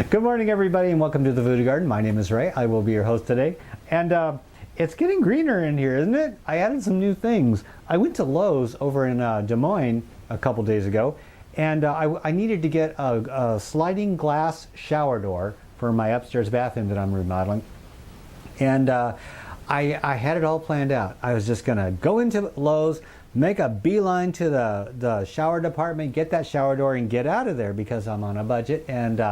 Good morning, everybody, and welcome to the Voodoo Garden. My name is Ray. I will be your host today. And it's getting greener in here, isn't it? I added some new things. I went to Lowe's over in Des Moines a couple days ago, and I needed to get a sliding glass shower door for my upstairs bathroom that I'm remodeling. And I had it all planned out. I was just going to go into Lowe's, make a beeline to the shower department, get that shower door, and get out of there because I'm on a budget, and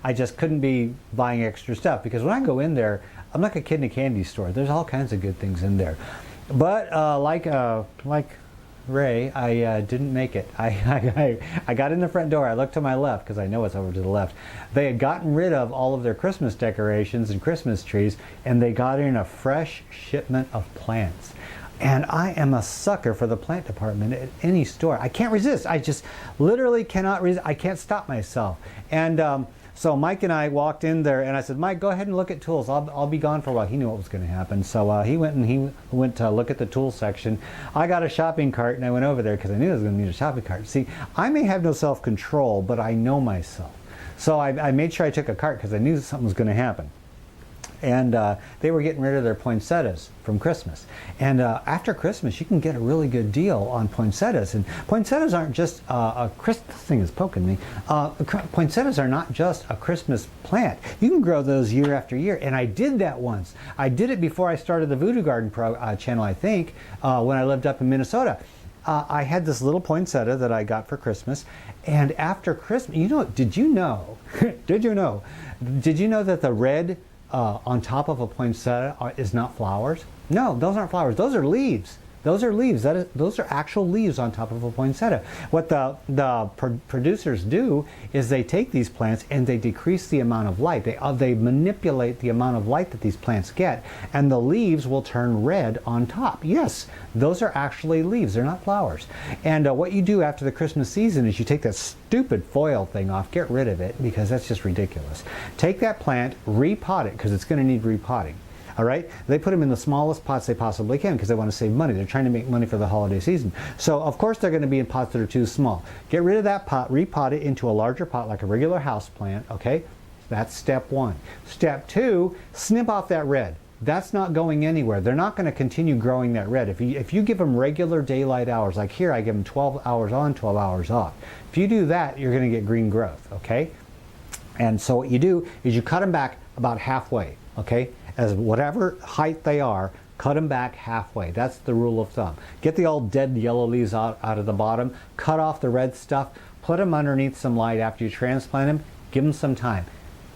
I just couldn't be buying extra stuff because when I go in there, I'm like a kid in a candy store. There's all kinds of good things in there. But like Ray, I didn't make it. I got in the front door. I looked to my left because I know it's over to the left. They had gotten rid of all of their Christmas decorations and Christmas trees, and they got in a fresh shipment of plants. And I am a sucker for the plant department at any store. I can't resist. I just literally cannot resist. I can't stop myself. And so Mike and I walked in there, and I said, Mike, go ahead and look at tools. I'll be gone for a while. He knew what was going to happen. So he went to look at the tool section. I got a shopping cart, and I went over there because I knew I was going to need a shopping cart. See, I may have no self-control, but I know myself. So I made sure I took a cart because I knew something was going to happen. And they were getting rid of their poinsettias from Christmas. And after Christmas, you can get a really good deal on poinsettias. And poinsettias aren't just this thing is poking me. Poinsettias are not just a Christmas plant. You can grow those year after year. And I did that once. I did it before I started the Voodoo Garden channel, I think, when I lived up in Minnesota. I had this little poinsettia that I got for Christmas, and after Christmas, did you know that the red on top of a poinsettia is not flowers? No, those aren't flowers. Those are leaves. Those are leaves. Those are actual leaves on top of a poinsettia. What the producers do is they take these plants and they decrease the amount of light. They manipulate the amount of light that these plants get, and the leaves will turn red on top. Yes, those are actually leaves. They're not flowers. And what you do after the Christmas season is you take that stupid foil thing off, get rid of it, because that's just ridiculous. Take that plant, repot it, because it's going to need repotting. All right, they put them in the smallest pots they possibly can because they want to save money. They're trying to make money for the holiday season. So of course they're going to be in pots that are too small. Get rid of that pot, repot it into a larger pot like a regular house plant. Okay, that's step one. Step two, snip off that red. That's not going anywhere. They're not going to continue growing that red. If you give them regular daylight hours, like here I give them 12 hours on, 12 hours off. If you do that, you're going to get green growth. Okay, and so what you do is you cut them back about halfway. Okay, as whatever height they are, cut them back halfway. That's the rule of thumb. Get the old dead yellow leaves out of the bottom, cut off the red stuff, put them underneath some light after you transplant them, give them some time.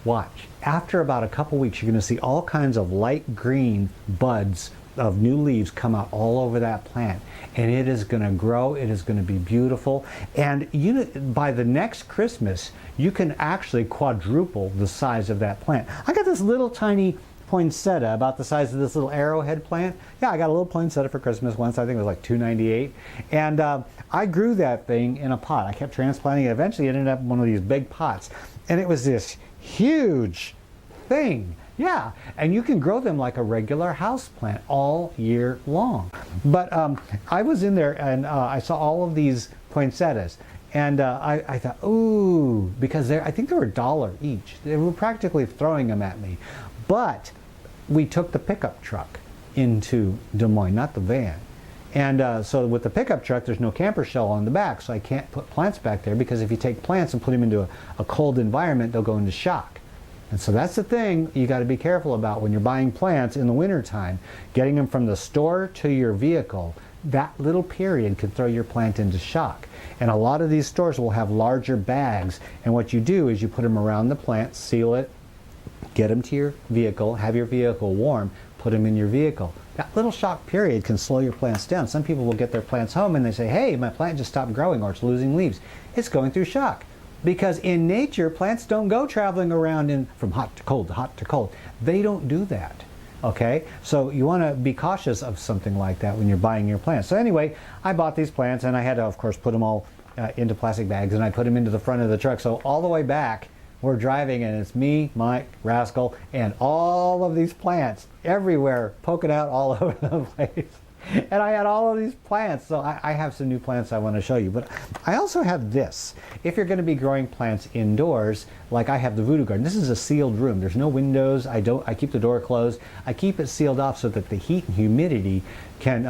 Watch. After about a couple weeks, you're going to see all kinds of light green buds of new leaves come out all over that plant, and it is going to grow. It is going to be beautiful, and by the next Christmas you can actually quadruple the size of that plant. I got this little tiny poinsettia about the size of this little arrowhead plant. Yeah, I got a little poinsettia for Christmas once. I think it was like $2.98, and I grew that thing in a pot. I kept transplanting it. Eventually it ended up in one of these big pots, and it was this huge thing. Yeah, and you can grow them like a regular house plant all year long. But I was in there and I saw all of these poinsettias, and I thought, ooh, because I think they were $1 each. They were practically throwing them at me. But we took the pickup truck into Des Moines, not the van. And so with the pickup truck, there's no camper shell on the back, so I can't put plants back there, because if you take plants and put them into a cold environment, they'll go into shock. And so that's the thing you got to be careful about when you're buying plants in the wintertime. Getting them from the store to your vehicle, that little period can throw your plant into shock. And a lot of these stores will have larger bags, and what you do is you put them around the plant, seal it, get them to your vehicle, have your vehicle warm, put them in your vehicle. That little shock period can slow your plants down. Some people will get their plants home and they say, hey, my plant just stopped growing, or it's losing leaves. It's going through shock. Because in nature, plants don't go traveling around from hot to cold to hot to cold. They don't do that. Okay? So you want to be cautious of something like that when you're buying your plants. So anyway, I bought these plants, and I had to, of course, put them all into plastic bags, and I put them into the front of the truck. So all the way back, we're driving, and it's me, Mike, Rascal, and all of these plants everywhere, poking out all over the place. And I had all of these plants. So I have some new plants I want to show you. But I also have this. If you're going to be growing plants indoors, like I have the voodoo garden, this is a sealed room. There's no windows. I keep the door closed. I keep it sealed off so that the heat and humidity can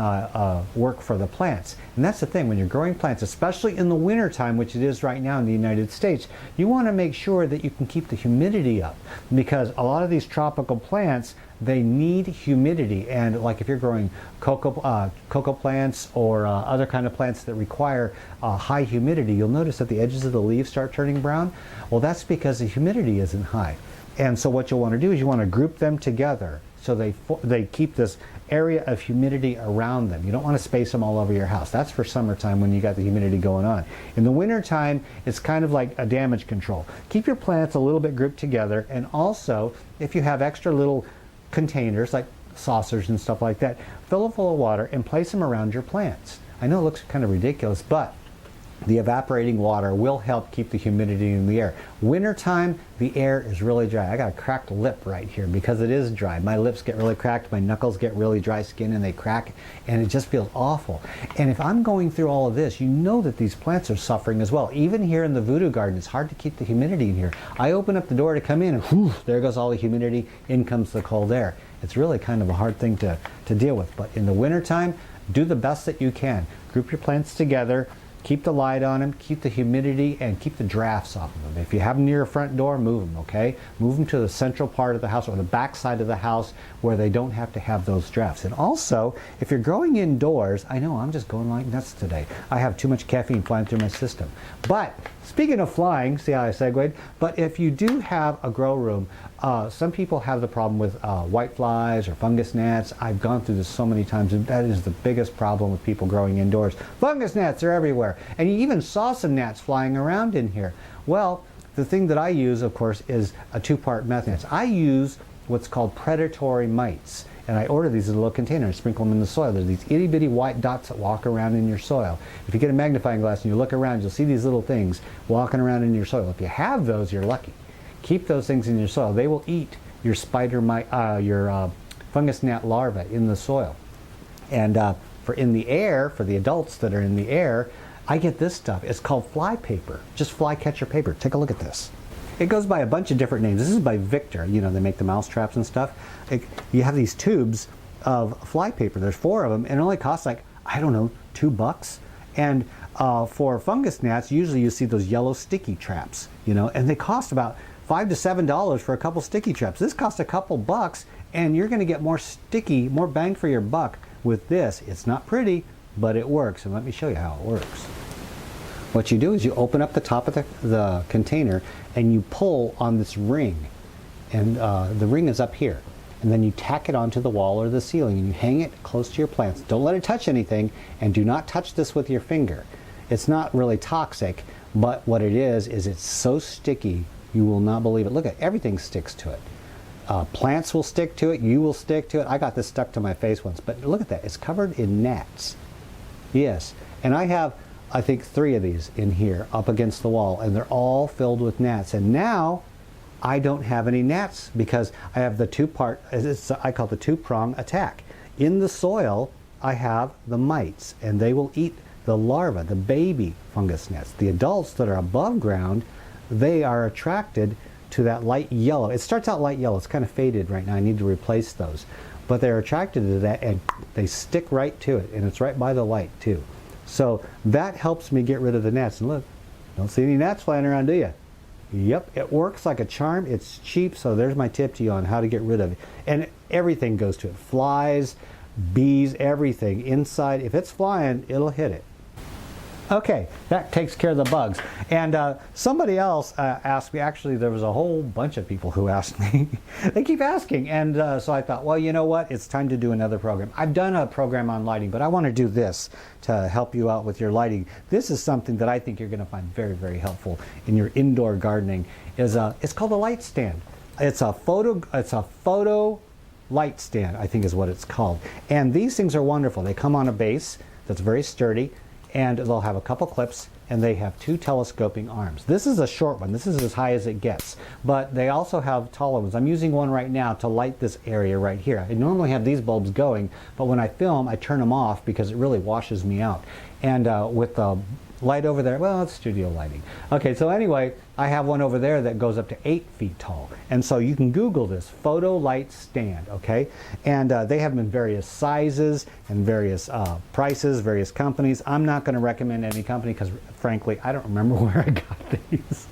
work for the plants. And that's the thing, when you're growing plants, especially in the winter time, which it is right now in the United States, you want to make sure that you can keep the humidity up, because a lot of these tropical plants, they need humidity. And like if you're growing cocoa plants or other kind of plants that require high humidity, you'll notice that the edges of the leaves start turning brown. Well, that's because the humidity isn't high. And so what you'll want to do is you want to group them together so they keep this area of humidity around them. You don't want to space them all over your house. That's for summertime when you got the humidity going on. In the wintertime, it's kind of like a damage control. Keep your plants a little bit grouped together, and also if you have extra little containers like saucers and stuff like that, fill them full of water and place them around your plants. I know it looks kind of ridiculous, but the evaporating water will help keep the humidity in the air. Wintertime, the air is really dry. I got a cracked lip right here because it is dry. My lips get really cracked, my knuckles get really dry skin and they crack, and it just feels awful. And if I'm going through all of this, you know that these plants are suffering as well. Even here in the voodoo garden, it's hard to keep the humidity in here. I open up the door to come in and whew, there goes all the humidity, in comes the cold air. It's really kind of a hard thing to deal with. But in the wintertime, do the best that you can. Group your plants together. Keep the light on them, keep the humidity, and keep the drafts off of them. If you have them near your front door, move them, okay? Move them to the central part of the house or the back side of the house where they don't have to have those drafts. And also, if you're growing indoors, I know I'm just going like nuts today. I have too much caffeine flying through my system. But speaking of flying, see how I segued? But if you do have a grow room, some people have the problem with white flies or fungus gnats. I've gone through this so many times, and that is the biggest problem with people growing indoors. Fungus gnats are everywhere. And you even saw some gnats flying around in here. Well, the thing that I use, of course, is a two-part method. I use what's called predatory mites. And I order these in a little container and sprinkle them in the soil. There's these itty-bitty white dots that walk around in your soil. If you get a magnifying glass and you look around, you'll see these little things walking around in your soil. If you have those, you're lucky. Keep those things in your soil. They will eat your spider mite, your fungus gnat larvae in the soil. And for in the air, for the adults that are in the air, I get this stuff. It's called Flypaper, just flycatcher paper. Take a look at this. It goes by a bunch of different names. This is by Victor. You know, they make the mouse traps and stuff. You have these tubes of Flypaper. There's 4 of them, and it only costs like, I don't know, $2. And for fungus gnats, usually you see those yellow sticky traps, you know, and they cost about $5 to $7 for a couple sticky traps. This costs a couple bucks, and you're going to get more sticky, more bang for your buck with this. It's not pretty, but it works. And let me show you how it works. What you do is you open up the top of the container and you pull on this ring, and the ring is up here, and then you tack it onto the wall or the ceiling and you hang it close to your plants. Don't let it touch anything, and do not touch this with your finger. It's not really toxic, but what it is it's so sticky you will not believe it. Look at everything sticks to it. Plants will stick to it, you will stick to it. I got this stuck to my face once, but look at that, it's covered in gnats. Yes, and I have, I think, 3 of these in here up against the wall, and they're all filled with gnats. And now I don't have any gnats because I have the two-part, I call it the two-prong attack. In the soil, I have the mites, and they will eat the larvae, the baby fungus gnats. The adults that are above ground, they are attracted to that light yellow. It starts out light yellow. It's kind of faded right now. I need to replace those. But they're attracted to that, and they stick right to it, and it's right by the light too. So that helps me get rid of the gnats. And look, don't see any gnats flying around, do you? Yep, it works like a charm. It's cheap, so there's my tip to you on how to get rid of it. And everything goes to it. Flies, bees, everything inside. If it's flying, it'll hit it. Okay, that takes care of the bugs. And somebody else asked me, actually there was a whole bunch of people who asked me. They keep asking, and so I thought, well, you know what, it's time to do another program. I've done a program on lighting, but I want to do this to help you out with your lighting. This is something that I think you're going to find very, very helpful in your indoor gardening. It's called a light stand. It's a photo light stand, I think is what it's called. And these things are wonderful. They come on a base that's very sturdy, and they'll have a couple clips and they have 2 telescoping arms. This is a short one. This is as high as it gets. But they also have taller ones. I'm using one right now to light this area right here. I normally have these bulbs going, but when I film, I turn them off because it really washes me out. And with the light over there, well, it's studio lighting. Okay, so anyway, I have one over there that goes up to 8 feet tall. And so you can Google this, photo light stand, okay? And they have them in various sizes and various prices, various companies. I'm not going to recommend any company because, frankly, I don't remember where I got these.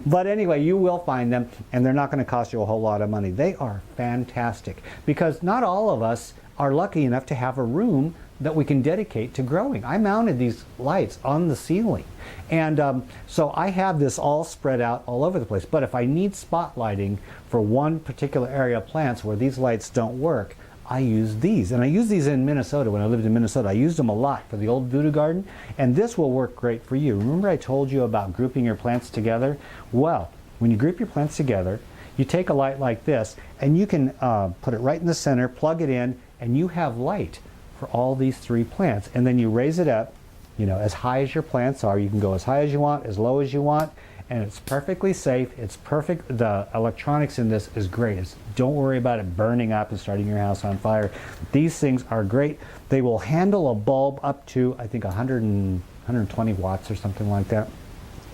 But anyway, you will find them, and they're not going to cost you a whole lot of money. They are fantastic because not all of us are lucky enough to have a room that we can dedicate to growing. I mounted these lights on the ceiling, and so I have this all spread out all over the place. But if I need spotlighting for one particular area of plants where these lights don't work, I use these. And I use these in Minnesota. When I lived in Minnesota, I used them a lot for the old voodoo garden, and this will work great for you. Remember I told you about grouping your plants together? Well, when you group your plants together, you take a light like this, and you can put it right in the center, plug it in, and you have light for all these 3 plants. And then you raise it up, you know, as high as your plants are. You can go as high as you want, as low as you want, and it's perfectly safe. It's perfect. The electronics in this is great. Don't worry about it burning up and starting your house on fire. These things are great. They will handle a bulb up to, I think, 120 watts or something like that.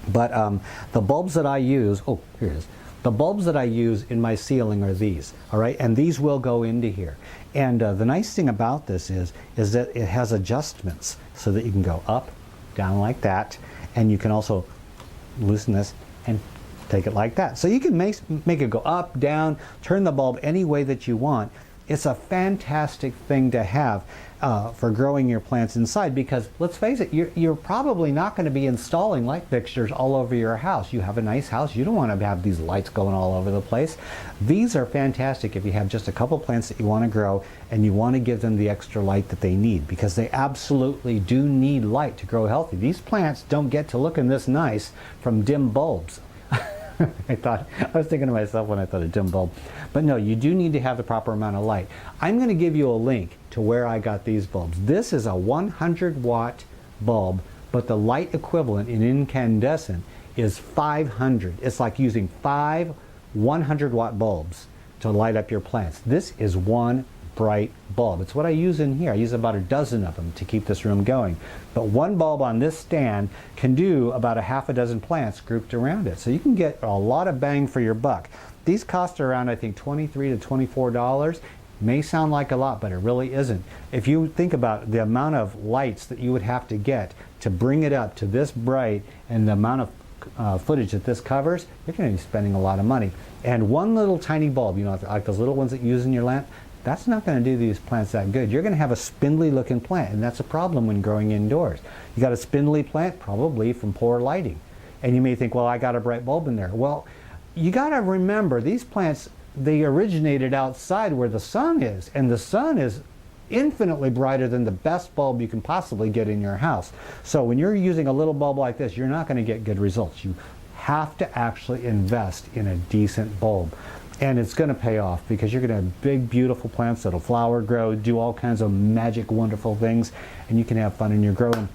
But the bulbs that I use, oh, here it is. The bulbs that I use in my ceiling are these, all right? And these will go into here. And the nice thing about this is that it has adjustments so that you can go up, down like that, and you can also loosen this and take it like that. So you can make it go up, down, turn the bulb any way that you want. It's a fantastic thing to have for growing your plants inside because, let's face it, you're probably not going to be installing light fixtures all over your house. You have a nice house. You don't want to have these lights going all over the place. These are fantastic if you have just a couple plants that you want to grow and you want to give them the extra light that they need, because they absolutely do need light to grow healthy. These plants don't get to looking this nice from dim bulbs. I was thinking to myself when I thought of dim bulb. But no, you do need to have the proper amount of light. I'm going to give you a link to where I got these bulbs. This is a 100 watt bulb, but the light equivalent in incandescent is 500. It's like using 5 100 watt bulbs to light up your plants. This is one bright bulb. It's what I use in here. I use about a dozen of them to keep this room going. But one bulb on this stand can do about a half a dozen plants grouped around it. So you can get a lot of bang for your buck. These cost around, I think, $23 to $24. May sound like a lot, but it really isn't. If you think about the amount of lights that you would have to get to bring it up to this bright and the amount of footage that this covers, you're going to be spending a lot of money. And one little tiny bulb, you know, like those little ones that you use in your lamp, that's not going to do these plants that good. You're going to have a spindly looking plant, and that's a problem when growing indoors. You got a spindly plant, probably from poor lighting. And you may think, well, I got a bright bulb in there. Well, you got to remember, these plants, they originated outside where the sun is, and the sun is infinitely brighter than the best bulb you can possibly get in your house. So when you're using a little bulb like this, you're not going to get good results. You have to actually invest in a decent bulb. And it's going to pay off because you're going to have big, beautiful plants that'll flower, grow, do all kinds of magic, wonderful things, and you can have fun in your growing.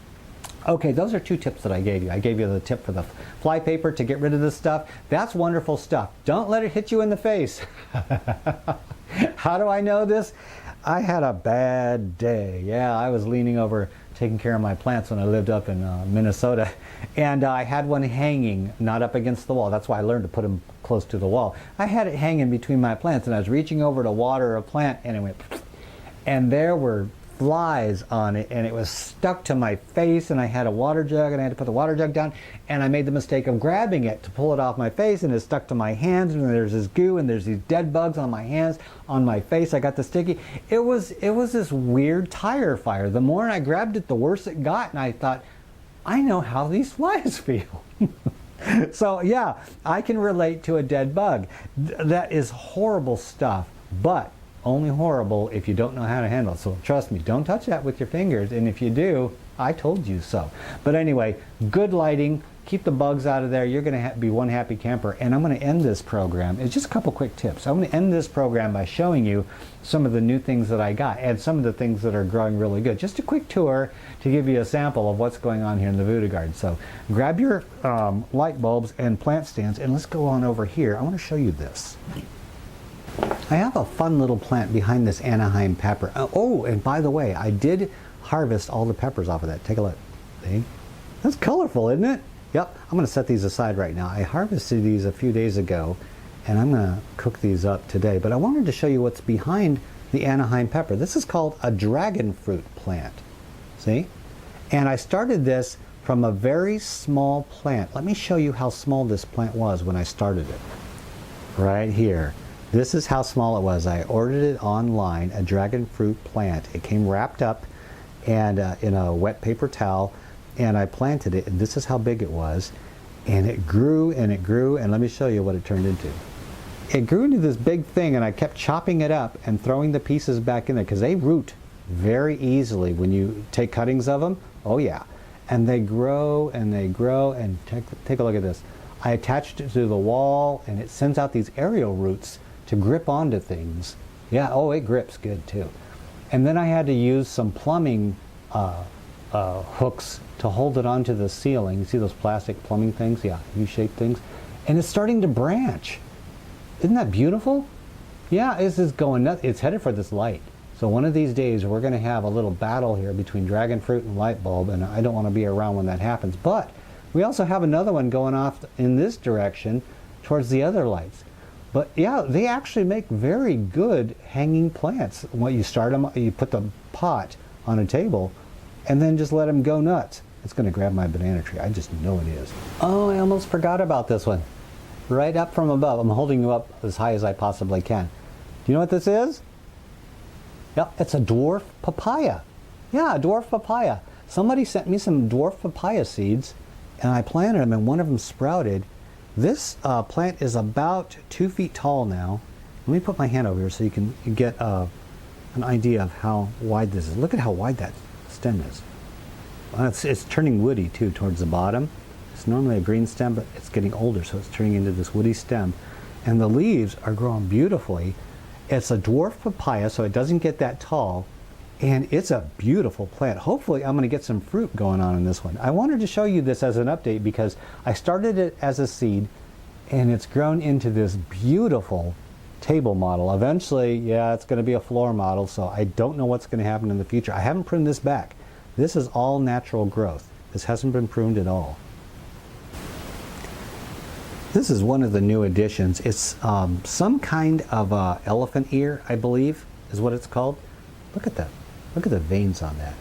Okay, those are 2 tips that I gave you. I gave you the tip for the Flypaper to get rid of this stuff. That's wonderful stuff. Don't let it hit you in the face. How do I know this? I had a bad day. Yeah, I was leaning over taking care of my plants when I lived up in Minnesota, and I had one hanging, not up against the wall. That's why I learned to put them close to the wall. I had it hanging between my plants, and I was reaching over to water a plant, and it went, and there were flies on it, and it was stuck to my face, and I had a water jug, and I had to put the water jug down, and I made the mistake of grabbing it to pull it off my face, and it stuck to my hands, and there's this goo, and there's these dead bugs on my hands, on my face. I got the sticky. It was this weird tire fire. The more I grabbed it, the worse it got, and I thought, I know how these flies feel. So yeah, I can relate to a dead bug. That is horrible stuff, but only horrible if you don't know how to handle it. So trust me, don't touch that with your fingers, and if you do, I told you so. But anyway, good lighting, keep the bugs out of there. You're going to be one happy camper. And I'm going to end this program. It's just a couple quick tips. I'm going to end this program by showing you some of the new things that I got and some of the things that are growing really good. Just a quick tour to give you a sample of what's going on here in the Voodoo Garden. So grab your light bulbs and plant stands, and let's go on over here. I want to show you this. I have a fun little plant behind this Anaheim pepper. Oh, and by the way, I did harvest all the peppers off of that. Take a look. See? That's colorful, isn't it? Yep. I'm going to set these aside right now. I harvested these a few days ago, and I'm going to cook these up today. But I wanted to show you what's behind the Anaheim pepper. This is called a dragon fruit plant. See? And I started this from a very small plant. Let me show you how small this plant was when I started it. Right here. This is how small it was. I ordered it online, a dragon fruit plant. It came wrapped up and in a wet paper towel, and I planted it, and this is how big it was. And it grew and it grew, and let me show you what it turned into. It grew into this big thing, and I kept chopping it up and throwing the pieces back in there because they root very easily when you take cuttings of them. Oh yeah. And they grow and they grow, and take a look at this. I attached it to the wall, and it sends out these aerial roots to grip onto things. Yeah, oh, it grips good too. And then I had to use some plumbing hooks to hold it onto the ceiling. You see those plastic plumbing things? Yeah, U-shaped things. And it's starting to branch. Isn't that beautiful? Yeah, this is going nuts. It's headed for this light. So one of these days we're going to have a little battle here between dragon fruit and light bulb, and I don't want to be around when that happens. But we also have another one going off in this direction towards the other lights. But yeah, they actually make very good hanging plants. When you start them, you put the pot on a table and then just let them go nuts. It's going to grab my banana tree. I just know it is. Oh, I almost forgot about this one. Right up from above. I'm holding you up as high as I possibly can. Do you know what this is? Yep, it's a dwarf papaya. Yeah, a dwarf papaya. Somebody sent me some dwarf papaya seeds, and I planted them, and one of them sprouted. This plant is about 2 feet tall now. Let me put my hand over here so you can get an idea of how wide this is. Look at how wide that stem is. It's turning woody too towards the bottom. It's normally a green stem, but it's getting older, so it's turning into this woody stem. And the leaves are growing beautifully. It's a dwarf papaya, so it doesn't get that tall. And it's a beautiful plant. Hopefully I'm going to get some fruit going on in this one. I wanted to show you this as an update because I started it as a seed, and it's grown into this beautiful table model. Eventually, yeah, it's going to be a floor model, so I don't know what's going to happen in the future. I haven't pruned this back. This is all natural growth. This hasn't been pruned at all. This is one of the new additions. It's some kind of elephant ear, I believe, is what it's called. Look at that. Look at the veins on that.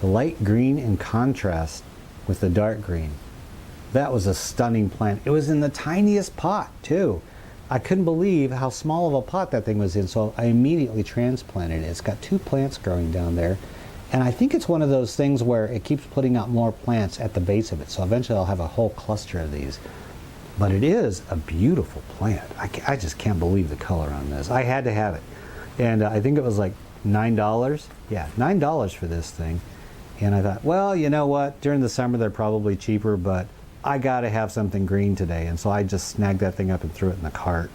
The light green in contrast with the dark green. That was a stunning plant. It was in the tiniest pot, too. I couldn't believe how small of a pot that thing was in, so I immediately transplanted it. It's got 2 plants growing down there, and I think it's one of those things where it keeps putting out more plants at the base of it, so eventually I'll have a whole cluster of these. But it is a beautiful plant. I just can't believe the color on this. I had to have it. And I think it was like $9. Yeah, $9 for this thing. And I thought, well, you know what? During the summer they're probably cheaper, but I got to have something green today. And so I just snagged that thing up and threw it in the cart.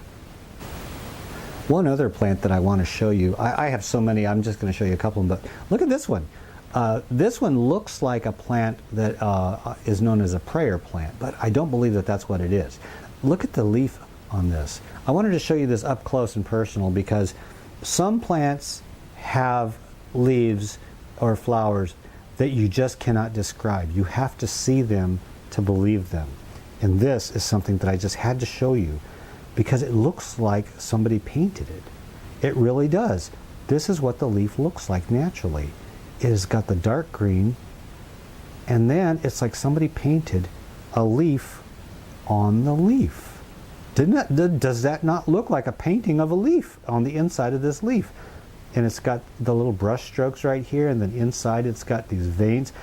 One other plant that I want to show you, I have so many, I'm just going to show you a couple of them, but look at this one. This one looks like a plant that is known as a prayer plant, but I don't believe that that's what it is. Look at the leaf on this. I wanted to show you this up close and personal because some plants have leaves or flowers that you just cannot describe. You have to see them to believe them. And this is something that I just had to show you because it looks like somebody painted it. It really does. This is what the leaf looks like naturally. It has got the dark green, and then it's like somebody painted a leaf on the leaf. Does that not look like a painting of a leaf on the inside of this leaf? And it's got the little brush strokes right here, and then inside it's got these veins.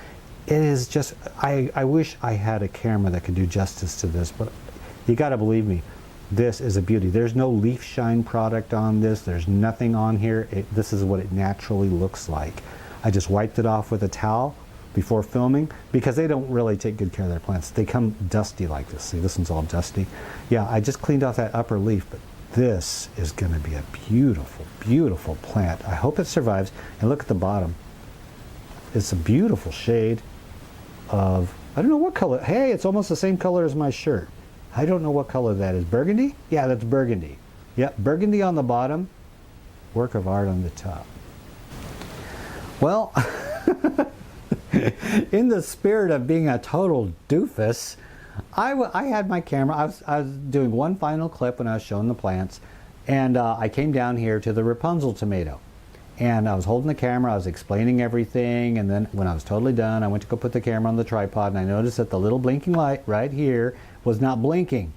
It is just, I wish I had a camera that could do justice to this, but you got to believe me, this is a beauty. There's no leaf shine product on this. There's nothing on here. This is what it naturally looks like. I just wiped it off with a towel, before filming because they don't really take good care of their plants. They come dusty like this. See, this one's all dusty. Yeah, I just cleaned off that upper leaf, but this is going to be a beautiful, beautiful plant. I hope it survives. And look at the bottom. It's a beautiful shade of, I don't know what color. Hey, it's almost the same color as my shirt. I don't know what color that is. Burgundy? Yeah, that's burgundy. Yep, burgundy on the bottom, work of art on the top. Well, in the spirit of being a total doofus, I had my camera. I was doing one final clip when I was showing the plants, and I came down here to the Rapunzel tomato. And I was holding the camera, I was explaining everything, and then when I was totally done, I went to go put the camera on the tripod, and I noticed that the little blinking light right here was not blinking.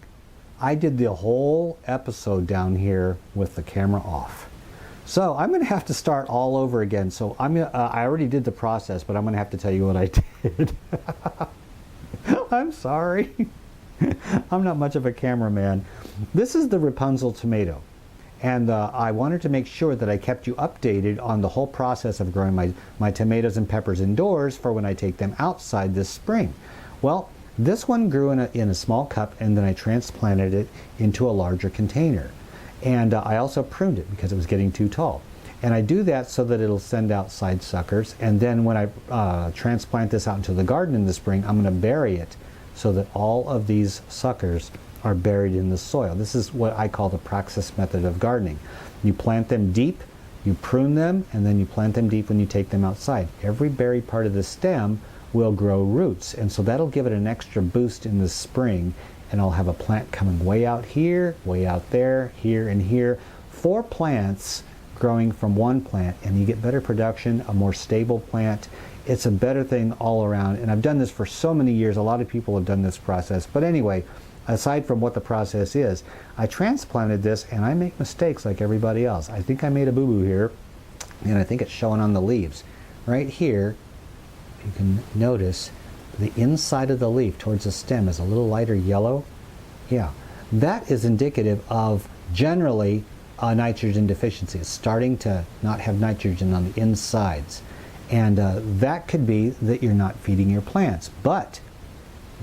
I did the whole episode down here with the camera off. So I'm going to have to start all over again. So I already did the process, but I'm going to have to tell you what I did. I'm sorry. I'm not much of a cameraman. This is the Rapunzel tomato. And I wanted to make sure that I kept you updated on the whole process of growing my tomatoes and peppers indoors for when I take them outside this spring. Well, this one grew in a small cup, and then I transplanted it into a larger container. And I also pruned it because it was getting too tall. And I do that so that it'll send out side suckers. And then when I transplant this out into the garden in the spring, I'm going to bury it so that all of these suckers are buried in the soil. This is what I call the praxis method of gardening. You plant them deep, you prune them, and then you plant them deep when you take them outside. Every buried part of the stem will grow roots, and so that'll give it an extra boost in the spring, and I'll have a plant coming way out here, way out there, here, and here. 4 plants growing from one plant, and you get better production, a more stable plant. It's a better thing all around, and I've done this for so many years. A lot of people have done this process, but anyway, aside from what the process is, I transplanted this, and I make mistakes like everybody else. I think I made a boo-boo here, and I think it's showing on the leaves. Right here, you can notice the inside of the leaf towards the stem is a little lighter yellow. Yeah, that is indicative of generally a nitrogen deficiency. It's starting to not have nitrogen on the insides. And that could be that you're not feeding your plants. But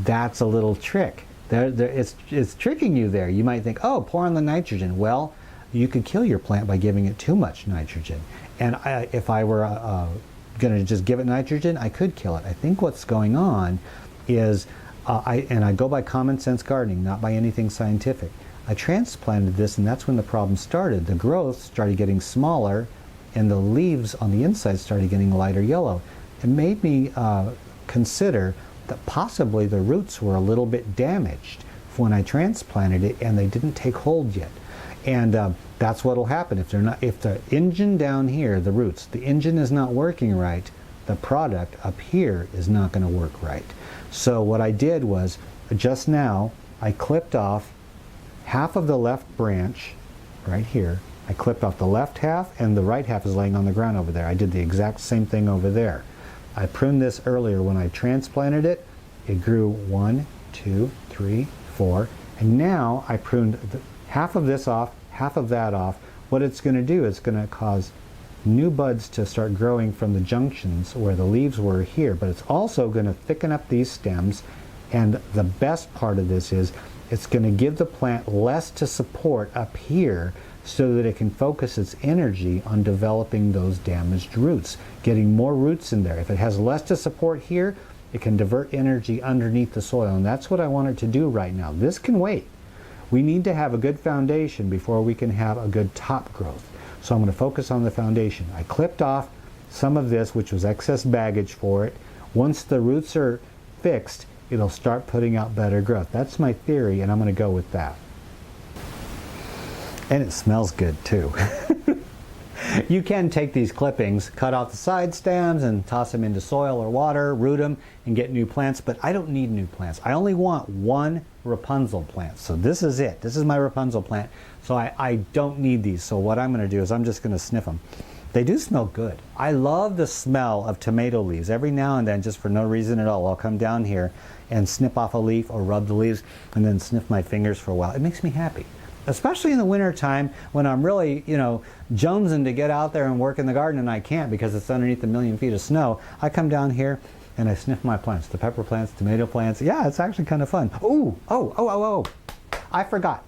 that's a little trick. It's tricking you there. You might think, oh, pour on the nitrogen. Well, you could kill your plant by giving it too much nitrogen. And if I were going to just give it nitrogen, I could kill it. I think what's going on is, I go by common sense gardening, not by anything scientific. I transplanted this, and that's when the problem started. The growth started getting smaller, and the leaves on the inside started getting lighter yellow. It made me consider that possibly the roots were a little bit damaged when I transplanted it, and they didn't take hold yet. And that's what will happen if the engine down here, the roots, the engine is not working right, the product up here is not going to work right. So what I did was, just now, I clipped off half of the left branch right here. I clipped off the left half, and the right half is laying on the ground over there. I did the exact same thing over there. I pruned this earlier when I transplanted it. It grew 1, 2, 3, 4, and now I pruned half of this off, half of that off. What it's going to do is going to cause new buds to start growing from the junctions where the leaves were here, but it's also going to thicken up these stems, and the best part of this is it's going to give the plant less to support up here so that it can focus its energy on developing those damaged roots, getting more roots in there. If it has less to support here, it can divert energy underneath the soil, and that's what I want it to do right now. This can wait. We need to have a good foundation before we can have a good top growth. So I'm going to focus on the foundation. I clipped off some of this, which was excess baggage for it. Once the roots are fixed, it'll start putting out better growth. That's my theory, and I'm going to go with that. And it smells good too. You can take these clippings, cut off the side stems, and toss them into soil or water, root them, and get new plants, but I don't need new plants. I only want one Rapunzel plant. So this is it. This is my Rapunzel plant. So I don't need these. So what I'm going to do is I'm just going to sniff them. They do smell good. I love the smell of tomato leaves. Every now and then, just for no reason at all, I'll come down here and snip off a leaf or rub the leaves and then sniff my fingers for a while. It makes me happy. Especially in the winter time when I'm really, jonesing to get out there and work in the garden, and I can't because it's underneath a million feet of snow. I come down here and I sniff my plants, the pepper plants, tomato plants. Yeah, it's actually kind of fun. Ooh, oh. I forgot.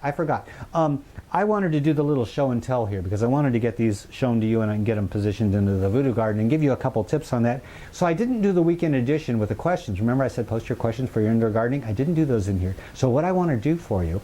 I wanted to do the little show and tell here because I wanted to get these shown to you and I can get them positioned into the voodoo garden and give you a couple tips on that. So I didn't do the weekend edition with the questions. Remember I said post your questions for your indoor gardening? I didn't do those in here. So what I want to do for you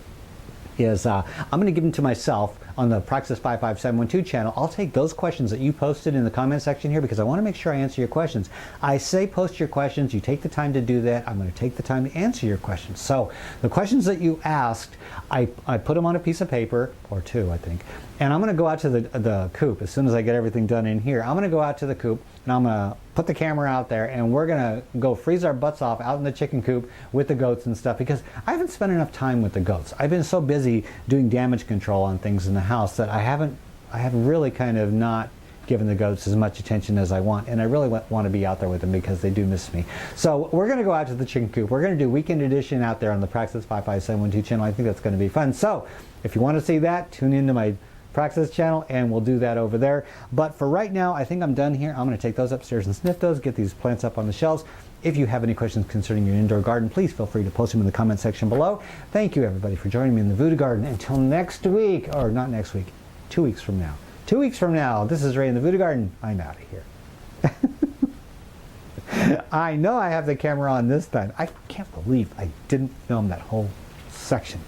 is I'm going to give them to myself on the Praxis 55712 channel. I'll take those questions that you posted in the comment section here because I want to make sure I answer your questions. I say post your questions, you take the time to do that. I'm going to take the time to answer your questions. So the questions that you asked, I put them on a piece of paper, or two I think, and I'm going to go out to the coop as soon as I get everything done in here. I'm going to go out to the coop and I'm going to put the camera out there and we're going to go freeze our butts off out in the chicken coop with the goats and stuff because I haven't spent enough time with the goats. I've been so busy doing damage control on things in the house that I have really kind of not given the goats as much attention as I want, and I really want to be out there with them because they do miss me. So we're going to go out to the chicken coop. We're going to do weekend edition out there on the Praxis 55712 channel. I think that's going to be fun. So if you want to see that, tune into my Praxis channel and we'll do that over there. But for right now, I think I'm done here. I'm going to take those upstairs and sniff those, get these plants up on the shelves. If you have any questions concerning your indoor garden, please feel free to post them in the comment section below. Thank you everybody for joining me in the Voodoo Garden. Until next week, or not next week, 2 weeks from now. 2 weeks from now, this is Ray in the Voodoo Garden. I'm out of here. I know I have the camera on this time. I can't believe I didn't film that whole section.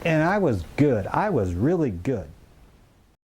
And I was good. I was really good.